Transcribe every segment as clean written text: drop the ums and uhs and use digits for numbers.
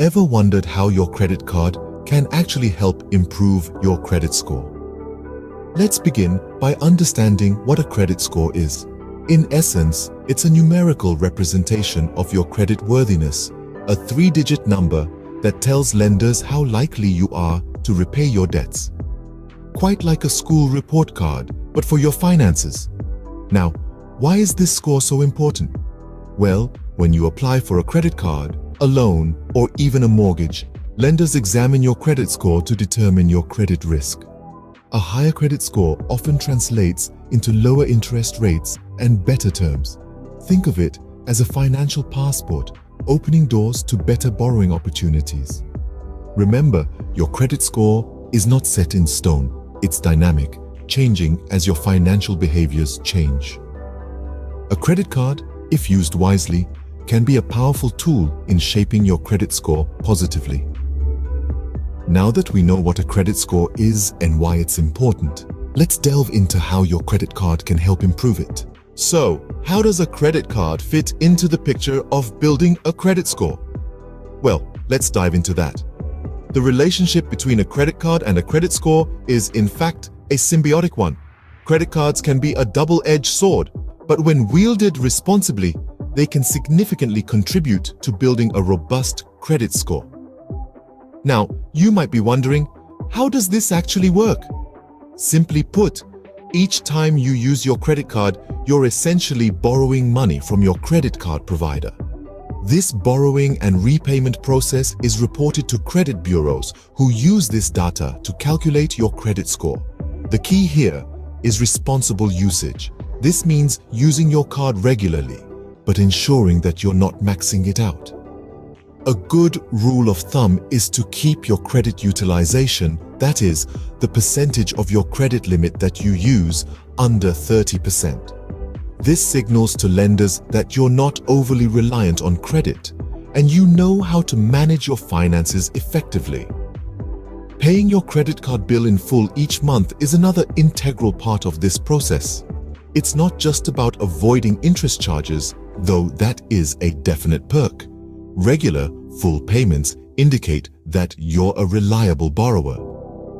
Ever wondered how your credit card can actually help improve your credit score? Let's begin by understanding what a credit score is. In essence, it's a numerical representation of your credit worthiness, a three-digit number that tells lenders how likely you are to repay your debts. Quite like a school report card, but for your finances. Now, why is this score so important? Well, when you apply for a credit card, a loan, or even a mortgage, lenders examine your credit score to determine your credit risk. A higher credit score often translates into lower interest rates and better terms. Think of it as a financial passport, opening doors to better borrowing opportunities. Remember, your credit score is not set in stone. It's dynamic, changing as your financial behaviors change. A credit card, if used wisely, can be a powerful tool in shaping your credit score positively. Now that we know what a credit score is and why it's important, let's delve into how your credit card can help improve it. So, how does a credit card fit into the picture of building a credit score? Well, let's dive into that. The relationship between a credit card and a credit score is, in fact, a symbiotic one. Credit cards can be a double-edged sword, but when wielded responsibly, they can significantly contribute to building a robust credit score. Now, you might be wondering, how does this actually work? Simply put, each time you use your credit card, you're essentially borrowing money from your credit card provider. This borrowing and repayment process is reported to credit bureaus who use this data to calculate your credit score. The key here is responsible usage. This means using your card regularly, but ensuring that you're not maxing it out. A good rule of thumb is to keep your credit utilization, that is, the percentage of your credit limit that you use, under 30%. This signals to lenders that you're not overly reliant on credit, and you know how to manage your finances effectively. Paying your credit card bill in full each month is another integral part of this process. It's not just about avoiding interest charges, though that is a definite perk. Regular, full payments indicate that you're a reliable borrower.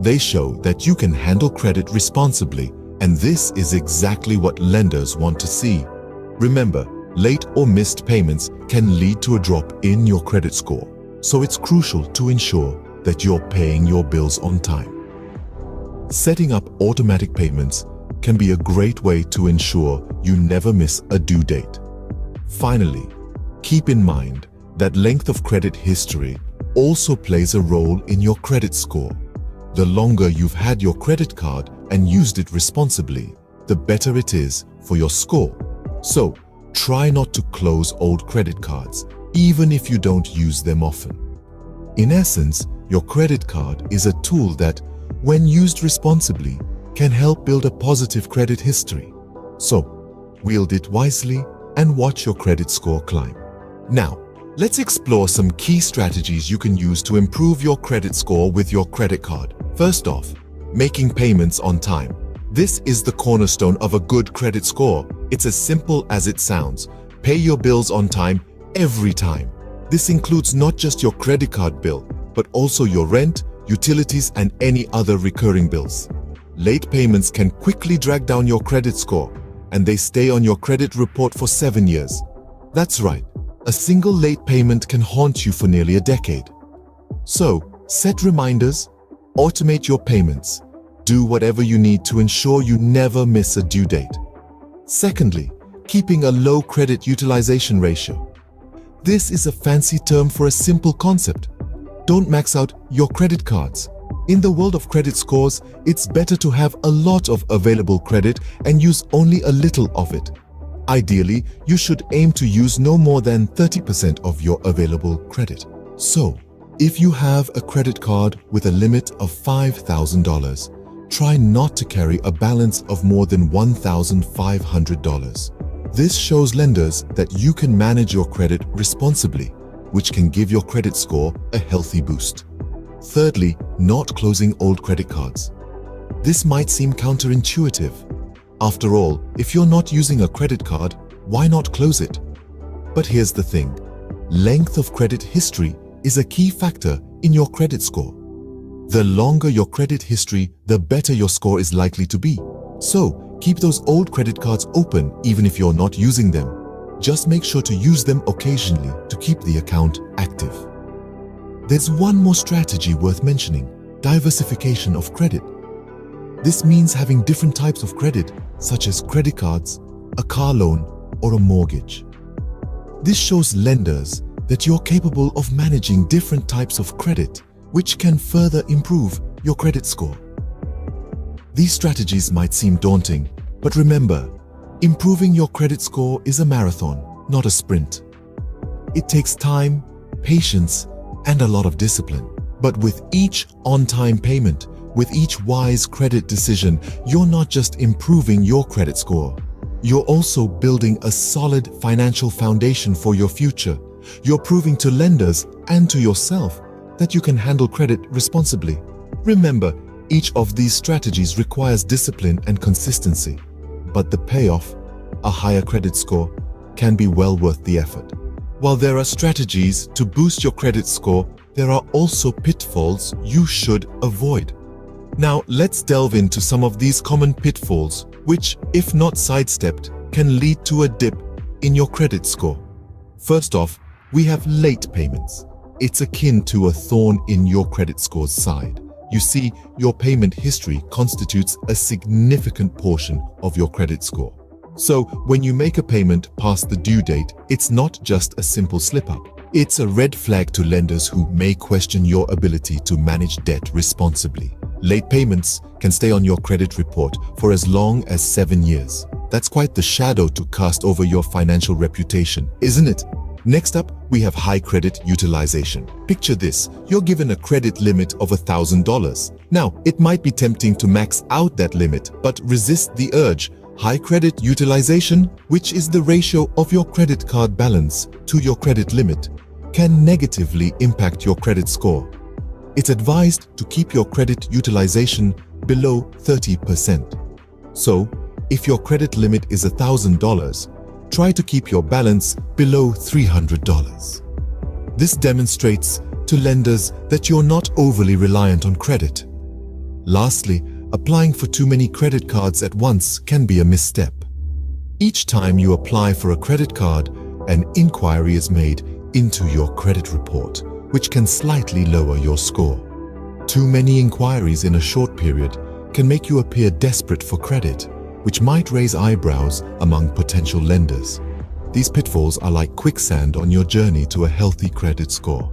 They show that you can handle credit responsibly, and this is exactly what lenders want to see. Remember, late or missed payments can lead to a drop in your credit score, so it's crucial to ensure that you're paying your bills on time. Setting up automatic payments can be a great way to ensure you never miss a due date. Finally, keep in mind that length of credit history also plays a role in your credit score. The longer you've had your credit card and used it responsibly, the better it is for your score. So, try not to close old credit cards, even if you don't use them often. In essence, your credit card is a tool that, when used responsibly, can help build a positive credit history. So, wield it wisely and watch your credit score climb. Now, let's explore some key strategies you can use to improve your credit score with your credit card. First off, making payments on time. This is the cornerstone of a good credit score. It's as simple as it sounds. Pay your bills on time, every time. This includes not just your credit card bill, but also your rent, utilities, and any other recurring bills. Late payments can quickly drag down your credit score, and they stay on your credit report for 7 years. That's right. A single late payment can haunt you for nearly a decade. So, set reminders, automate your payments, do whatever you need to ensure you never miss a due date. Secondly, keeping a low credit utilization ratio. This is a fancy term for a simple concept. Don't max out your credit cards. In the world of credit scores, it's better to have a lot of available credit and use only a little of it. Ideally, you should aim to use no more than 30% of your available credit. So, if you have a credit card with a limit of $5,000, try not to carry a balance of more than $1,500. This shows lenders that you can manage your credit responsibly, which can give your credit score a healthy boost. Thirdly, not closing old credit cards. This might seem counterintuitive. After all, if you're not using a credit card, why not close it? But here's the thing. Length of credit history is a key factor in your credit score. The longer your credit history, the better your score is likely to be. So, keep those old credit cards open even if you're not using them. Just make sure to use them occasionally to keep the account active. There's one more strategy worth mentioning: diversification of credit. This means having different types of credit, such as credit cards, a car loan, or a mortgage. This shows lenders that you're capable of managing different types of credit, which can further improve your credit score. These strategies might seem daunting, but remember, improving your credit score is a marathon, not a sprint. It takes time, patience, and a lot of discipline. But with each on-time payment, with each wise credit decision, you're not just improving your credit score. You're also building a solid financial foundation for your future. You're proving to lenders and to yourself that you can handle credit responsibly. Remember, each of these strategies requires discipline and consistency, but the payoff, a higher credit score, can be well worth the effort. While there are strategies to boost your credit score, there are also pitfalls you should avoid. Now, let's delve into some of these common pitfalls, which, if not sidestepped, can lead to a dip in your credit score. First off, we have late payments. It's akin to a thorn in your credit score's side. You see, your payment history constitutes a significant portion of your credit score. So, when you make a payment past the due date, it's not just a simple slip-up. It's a red flag to lenders who may question your ability to manage debt responsibly. Late payments can stay on your credit report for as long as 7 years. That's quite the shadow to cast over your financial reputation, isn't it? Next up, we have high credit utilization. Picture this: you're given a credit limit of $1,000. Now, it might be tempting to max out that limit, but resist the urge. High credit utilization, which is the ratio of your credit card balance to your credit limit, can negatively impact your credit score. It's advised to keep your credit utilization below 30%. So, if your credit limit is $1,000, try to keep your balance below $300. This demonstrates to lenders that you're not overly reliant on credit. Lastly, applying for too many credit cards at once can be a misstep. Each time you apply for a credit card, an inquiry is made into your credit report, which can slightly lower your score. Too many inquiries in a short period can make you appear desperate for credit, which might raise eyebrows among potential lenders. These pitfalls are like quicksand on your journey to a healthy credit score.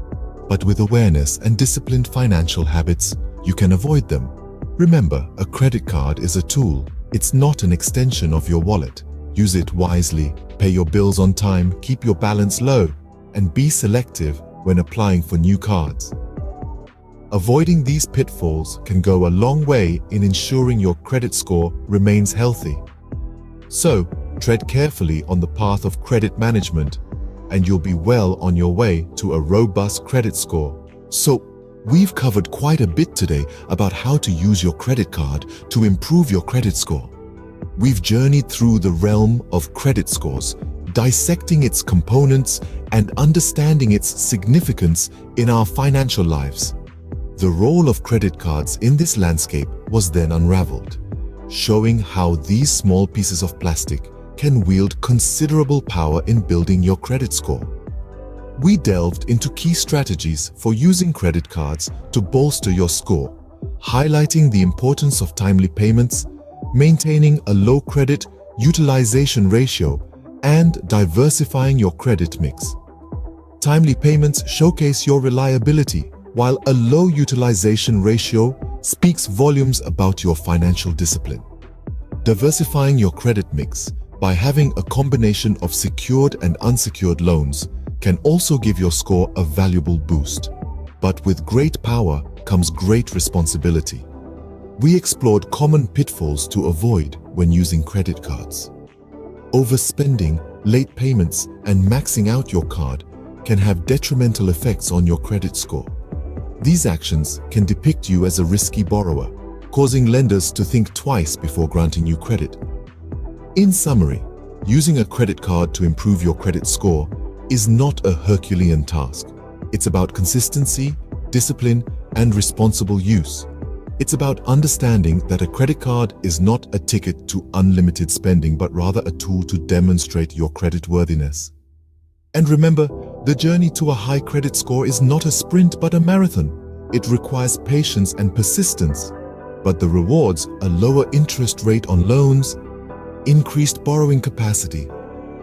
But with awareness and disciplined financial habits, you can avoid them. Remember, a credit card is a tool. It's not an extension of your wallet. Use it wisely, pay your bills on time, keep your balance low, and be selective when applying for new cards. Avoiding these pitfalls can go a long way in ensuring your credit score remains healthy. So, tread carefully on the path of credit management, and you'll be well on your way to a robust credit score. So, we've covered quite a bit today about how to use your credit card to improve your credit score. We've journeyed through the realm of credit scores, dissecting its components and understanding its significance in our financial lives. The role of credit cards in this landscape was then unraveled, showing how these small pieces of plastic can wield considerable power in building your credit score. We delved into key strategies for using credit cards to bolster your score, highlighting the importance of timely payments, maintaining a low credit utilization ratio, and diversifying your credit mix. Timely payments showcase your reliability, while a low utilization ratio speaks volumes about your financial discipline. Diversifying your credit mix by having a combination of secured and unsecured loans can also give your score a valuable boost. But with great power comes great responsibility. We explored common pitfalls to avoid when using credit cards. Overspending, late payments, and maxing out your card can have detrimental effects on your credit score. These actions can depict you as a risky borrower, causing lenders to think twice before granting you credit. In summary, using a credit card to improve your credit score is not a Herculean task. It's about consistency, discipline, and responsible use. It's about understanding that a credit card is not a ticket to unlimited spending, but rather a tool to demonstrate your creditworthiness. And remember, the journey to a high credit score is not a sprint but a marathon. It requires patience and persistence. But the rewards, a lower interest rate on loans, increased borrowing capacity,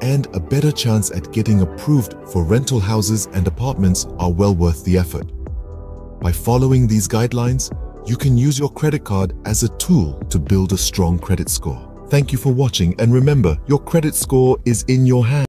and a better chance at getting approved for rental houses and apartments are well worth the effort. By following these guidelines, you can use your credit card as a tool to build a strong credit score. Thank you for watching, and remember, your credit score is in your hands.